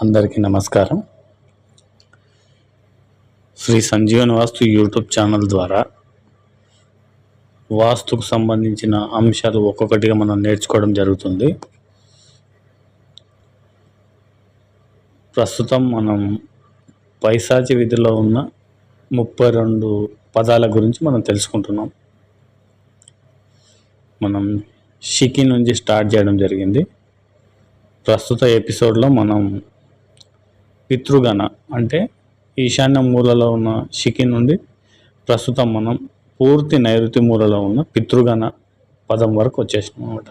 అందరికీ నమస్కారం. శ్రీ సంజీవని వాస్తు YouTube channel ద్వారా వాస్తుకు సంబంధించిన అంశాలు ఒక్కొక్కటిగా మనం నేర్చుకోవడం జరుగుతుంది. ప్రస్తుతం మనం పైశాచి విధిలో ఉన్న 32 పదాల గురించి మనం తెలుసుకుంటున్నాం. మనం షికి నుంచి స్టార్ట్ చేయడం జరిగింది. ప్రస్తుత ఎపిసోడ్లో మనం పితృగణ అంటే ఈశాన్య మూలలో ఉన్న షికి నుండి ప్రస్తుతం మనం పూర్తి నైరుతి మూలలో ఉన్న పితృగణ పదం వరకు వచ్చేసినాం అన్నమాట.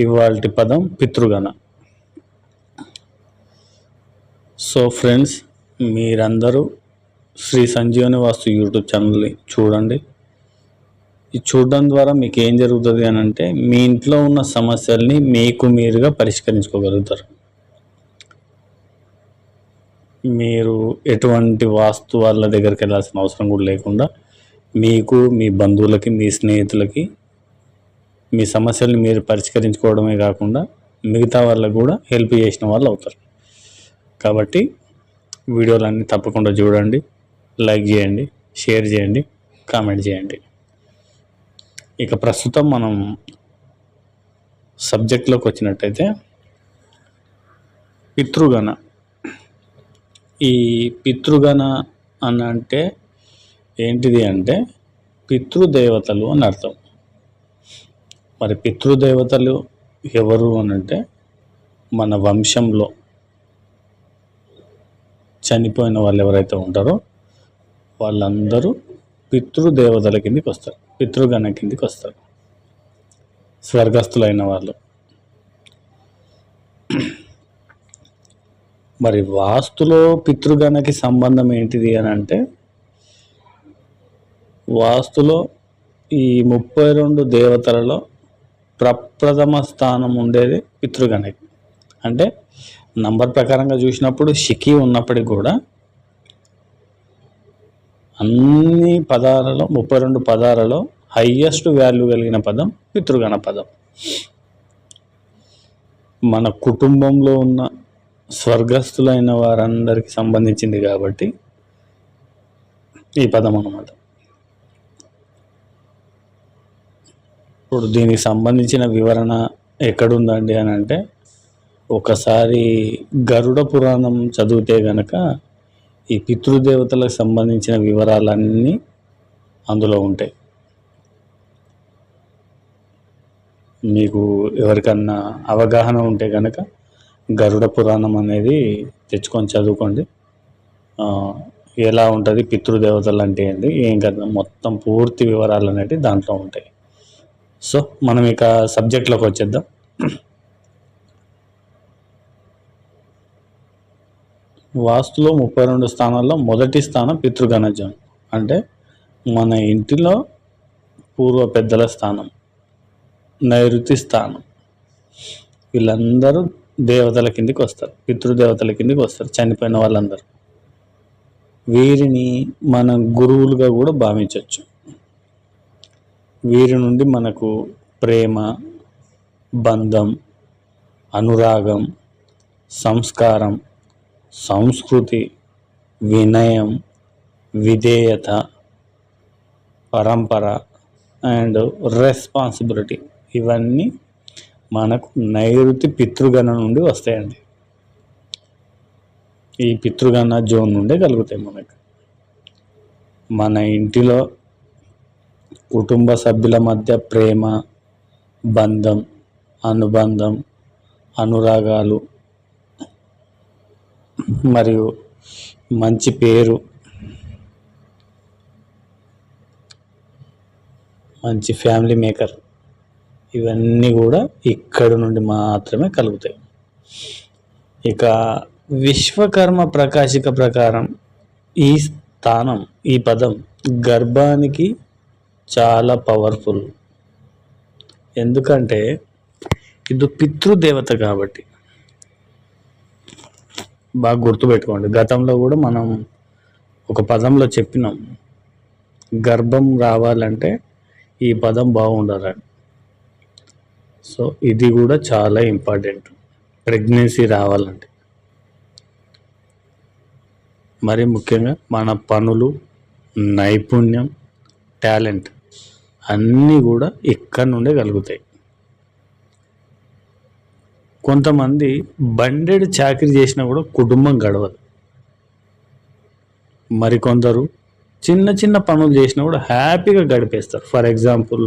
ఇవాల్టి పదం పితృగణ. సో ఫ్రెండ్స్, మీరందరూ శ్రీ సంజీవని వాస్తు యూట్యూబ్ ఛానల్ని చూడండి. ఇది చూడడం ద్వారా మీకు ఏం జరుగుతుంది అని అంటే, మీ ఇంట్లో ఉన్న సమస్యల్ని మీకు మీరుగా పరిష్కరించుకోగలుగుతారు. మీరు ఎటువంటి వాస్తు వాళ్ళ దగ్గరికి వెళ్ళాల్సిన అవసరం కూడా లేకుండా మీకు, మీ బంధువులకి, మీ స్నేహితులకి మీ సమస్యల్ని మీరు పరిష్కరించుకోవడమే కాకుండా మిగతా వాళ్ళకు కూడా హెల్ప్ చేసిన వాళ్ళు అవుతారు. కాబట్టి వీడియోలన్నీ తప్పకుండా చూడండి, లైక్ చేయండి, షేర్ చేయండి, కామెంట్ చేయండి. ఇక ప్రస్తుతం మనం సబ్జెక్ట్లోకి వచ్చినట్టయితే, పితృగణ. ఈ పితృగణ అని అంటే ఏంటిది అంటే పితృదేవతలు అని అర్థం. మరి పితృదేవతలు ఎవరు అని అంటే, మన వంశంలో చనిపోయిన వాళ్ళు ఎవరైతే ఉంటారో వాళ్ళందరూ పితృదేవతల కిందికి వస్తారు, పితృగణ కిందికి వస్తారు, స్వర్గస్థులైన వాళ్ళు. మరి వాస్తులో పితృగణకి సంబంధం ఏంటిది అని అంటే, వాస్తులో ఈ 32 దేవతలలో ప్రప్రథమ స్థానం ఉండేది పితృగణకి. అంటే నంబర్ ప్రకారంగా చూసినప్పుడు షికి ఉన్నప్పటికీ కూడా అన్ని పదాలలో 32 పదాలలో హయ్యెస్ట్ వాల్యూ కలిగిన పదం పితృగణ పదం. మన కుటుంబంలో ఉన్న స్వర్గస్థులైన వారందరికి సంబంధించింది కాబట్టి ఈ పదం అన్నమాట. ఇప్పుడు దీనికి సంబంధించిన వివరణ ఎక్కడుందండి అని అంటే, ఒకసారి గరుడ పురాణం చదివితే గనక ఈ పితృదేవతలకు సంబంధించిన వివరాలన్నీ అందులో ఉంటాయి. మీకు ఎవరికన్నా అవగాహన ఉంటే కనుక గరుడ పురాణం అనేది తెచ్చుకొని చదువుకోండి. ఎలా ఉంటుంది, పితృదేవతలు అంటే ఏంటి, ఏం కదా, మొత్తం పూర్తి వివరాలు అనేవి దాంట్లో ఉంటాయి. సో మనం ఇక సబ్జెక్ట్లోకి వచ్చేద్దాం. వాస్తులో 32 స్థానాల్లో మొదటి స్థానం పితృగణజం. అంటే మన ఇంటిలో పూర్వ పెద్దల స్థానం, నైరుతి స్థానం. వీళ్ళందరూ దేవతల కిందికి వస్తారు, పితృదేవతల కిందికి వస్తారు, చనిపోయిన వాళ్ళందరూ. వీరిని మనం గురువులుగా కూడా భావించవచ్చు. వీరి నుండి మనకు ప్రేమ, బంధం, అనురాగం, సంస్కారం, సంస్కృతి, వినయం, విధేయత, పరంపర అండ్ రెస్పాన్సిబిలిటీ ఇవన్నీ మనకు నైరుతి పితృగణ నుండి వస్తాయండి. ఈ పితృగణ జోన్ నుండే కలుగుతాయి మనకు. మన ఇంటిలో కుటుంబ సభ్యుల మధ్య ప్రేమ, బంధం, అనుబంధం, అనురాగాలు మరియు మంచి పేరు, మంచి ఫ్యామిలీ మేకర్, ఇవన్నీ కూడా ఇక్కడ నుండి మాత్రమే కలుగుతాయి. ఇక విశ్వకర్మ ప్రకాశిక ప్రకారం ఈ స్థానం, ఈ పదం గర్భానికి చాలా పవర్ఫుల్. ఎందుకంటే ఇది పితృదేవత కాబట్టి. బాగా గుర్తుపెట్టుకోండి, గతంలో కూడా మనం ఒక పదంలో చెప్పినాం, గర్భం రావాలంటే ఈ పదం బాగుండాలని. సో ఇది కూడా చాలా ఇంపార్టెంట్ ప్రెగ్నెన్సీ రావాలంటే. మరి ముఖ్యంగా మన పనులు, నైపుణ్యం, టాలెంట్ అన్నీ కూడా ఇక్కడి నుండే కలుగుతాయి. కొంతమంది బండెడు చాకరీ చేసినా కూడా కుటుంబం గడవదు. మరికొందరు చిన్న చిన్న పనులు చేసినా కూడా హ్యాపీగా గడిపేస్తారు. ఫర్ ఎగ్జాంపుల్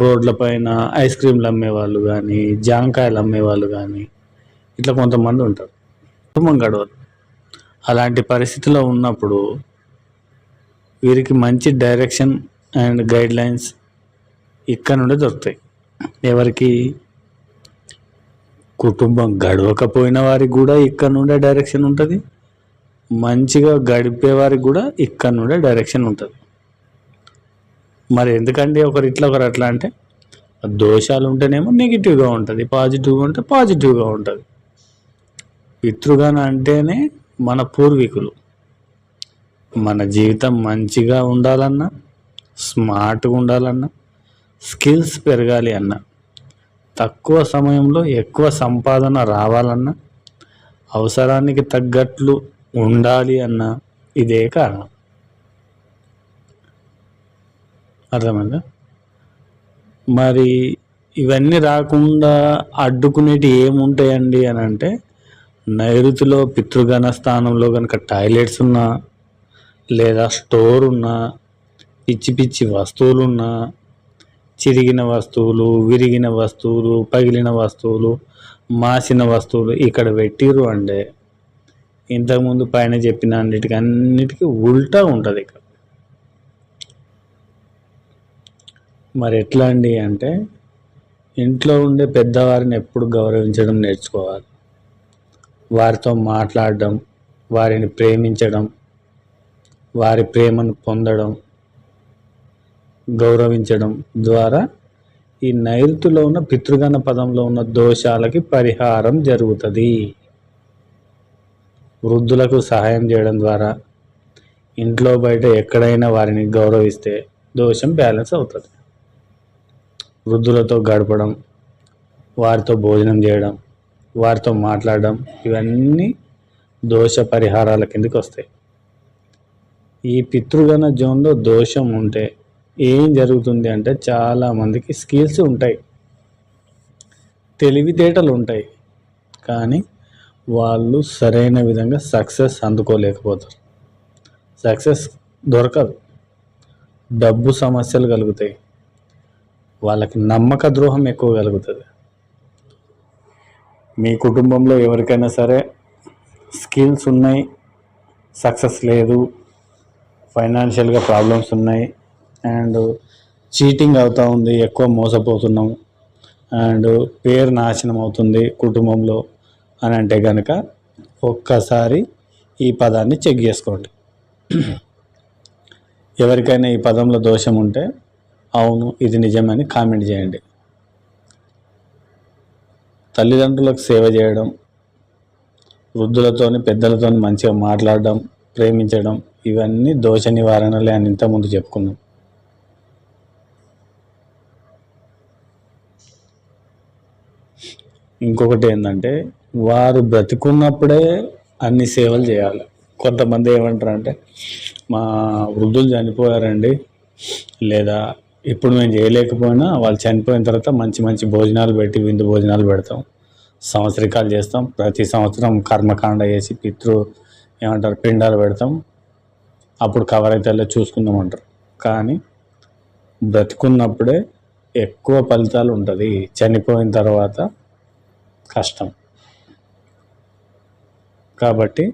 రోడ్ల పైన ఐస్ క్రీమ్లు అమ్మేవాళ్ళు కానీ, జాంకాయలు అమ్మేవాళ్ళు కానీ, ఇట్లా కొంతమంది ఉంటారు. కుటుంబం గడవదు. అలాంటి పరిస్థితిలో ఉన్నప్పుడు వీరికి మంచి డైరెక్షన్ అండ్ గైడ్ లైన్స్ ఇక్కడ నుండే దొరుకుతాయి. ఎవరికి? కుటుంబం గడవకపోయిన వారికి కూడా ఇక్కడ నుండే డైరెక్షన్ ఉంటుంది. మంచిగా గడిపే వారికి కూడా ఇక్కడ నుండే డైరెక్షన్ ఉంటుంది. మరి ఎందుకంటే ఒకరు ఇట్లా ఒకరు అట్లా అంటే, దోషాలు ఉంటేనేమో నెగిటివ్గా ఉంటుంది, పాజిటివ్గా ఉంటే పాజిటివ్గా ఉంటుంది. పితృగణ అంటేనే మన పూర్వీకులు. మన జీవితం మంచిగా ఉండాలన్నా, స్మార్ట్గా ఉండాలన్నా, స్కిల్స్ పెరగాలి అన్నా, తక్కువ సమయంలో ఎక్కువ సంపాదన రావాలన్నా, అవసరానికి తగ్గట్లు ఉండాలి అన్న ఇదే కారణం. అర్థమైందా? మరి ఇవన్నీ రాకుండా అడ్డుకునేటి ఏముంటాయండి అని అంటే, నైరుతిలో పితృగణ స్థానంలో కనుక టాయిలెట్స్ ఉన్నా, లేదా స్టోర్ ఉన్నా, పిచ్చి పిచ్చి వస్తువులు ఉన్నా, చిరిగిన వస్తువులు, విరిగిన వస్తువులు, పగిలిన వస్తువులు, మాసిన వస్తువులు ఇక్కడ పెట్టిర్రు అంటే ఇంతకుముందు పైన చెప్పిన అన్నిటికీ ఉల్టా ఉంటుంది ఇక్కడ. మరి ఎట్లా అండి అంటే, ఇంట్లో ఉండే పెద్దవారిని ఎప్పుడు గౌరవించడం నేర్చుకోవాలి. వారితో మాట్లాడడం, వారిని ప్రేమించడం, వారి ప్రేమను పొందడం, గౌరవించడం ద్వారా ఈ నైరుతిలో ఉన్న పితృగణ పదంలో ఉన్న దోషాలకి పరిహారం జరుగుతుంది. వృద్ధులకు సహాయం చేయడం ద్వారా, ఇంట్లో బయట ఎక్కడైనా వారిని గౌరవిస్తే దోషం బ్యాలెన్స్ అవుతుంది. వృద్ధులతో గడపడం, వారితో భోజనం చేయడం, వారితో మాట్లాడడం, ఇవన్నీ దోష పరిహారాల కిందకి వస్తాయి. ఈ పితృగణ జోన్లో దోషం ఉంటే ఏం జరుగుతుంది అంటే, చాలామందికి స్కిల్స్ ఉంటాయి, తెలివితేటలు ఉంటాయి, కానీ వాళ్ళు సరైన విధంగా సక్సెస్ అందుకోలేకపోతారు. సక్సెస్ దొరకదు. డబ్బు సమస్యలు కలుగుతాయి. వాళ్ళకి నమ్మక ద్రోహం ఎక్కువ కలుగుతుంది. మీ కుటుంబంలో ఎవరికైనా సరే స్కిల్స్ ఉన్నాయి, సక్సెస్ లేదు, ఫైనాన్షియల్గా ప్రాబ్లమ్స్ ఉన్నాయి, అండ్ చీటింగ్ అవుతూ ఉంది, ఎక్కువ మోసపోతున్నాం, అండ్ పేరు నాశనం అవుతుంది కుటుంబంలో అని అంటే కనుక ఒక్కసారి ఈ పదాన్ని చెక్ చేసుకోండి. ఎవరికైనా ఈ పదంలో దోషం ఉంటే అవును ఇది నిజమని కామెంట్ చేయండి. తల్లిదండ్రులకు సేవ చేయడం, వృద్ధులతోని పెద్దలతోని మంచిగా మాట్లాడడం, ప్రేమించడం, ఇవన్నీ దోష నివారణలే అని ఇంతకుముందు చెప్పుకున్నాం. ఇంకొకటి ఏంటంటే, వారు బ్రతికున్నప్పుడే అన్ని సేవలు చేయాలి. కొంతమంది ఏమంటారు అంటే, మా వృద్ధులు చనిపోయారండి, లేదా ఇప్పుడు మేము చేయలేకపోయినా వాళ్ళు చనిపోయిన తర్వాత మంచి మంచి భోజనాలు పెట్టి విందు భోజనాలు పెడతాం, సంవత్సరికాలు చేస్తాం, ప్రతి సంవత్సరం కర్మకాండ చేసి ఏమంటారు పిండాలు పెడతాం, అప్పుడు కవర్ అయితే చూసుకుందామంటారు. కానీ బ్రతికున్నప్పుడే ఎక్కువ ఫలితాలు ఉంటుంది, చనిపోయిన తర్వాత కష్టం. కాబట్టి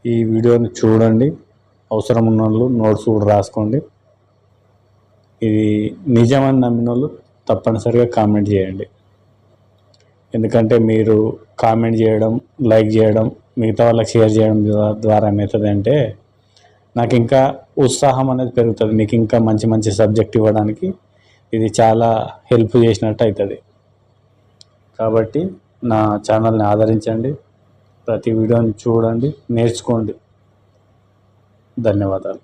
ఈ వీడియోని చూడండి, అవసరం ఉన్న వాళ్ళు నోట్స్ కూడా రాసుకోండి. ఇది నిజమని నమ్మిన వాళ్ళు తప్పనిసరిగా కామెంట్ చేయండి. ఎందుకంటే మీరు కామెంట్ చేయడం, లైక్ చేయడం, మిగతా వాళ్ళకి షేర్ చేయడం ద్వారా ఏమవుతుందంటే నాకు ఇంకా ఉత్సాహం అనేది పెరుగుతుంది. మీకు ఇంకా మంచి మంచి సబ్జెక్ట్ ఇవ్వడానికి ఇది చాలా హెల్ప్ చేసినట్టు అవుతుంది. కాబట్టి నా ఛానల్ని ఆదరించండి, ప్రతి వీడియోని చూడండి, నేర్చుకోండి. ధన్యవాదాలు.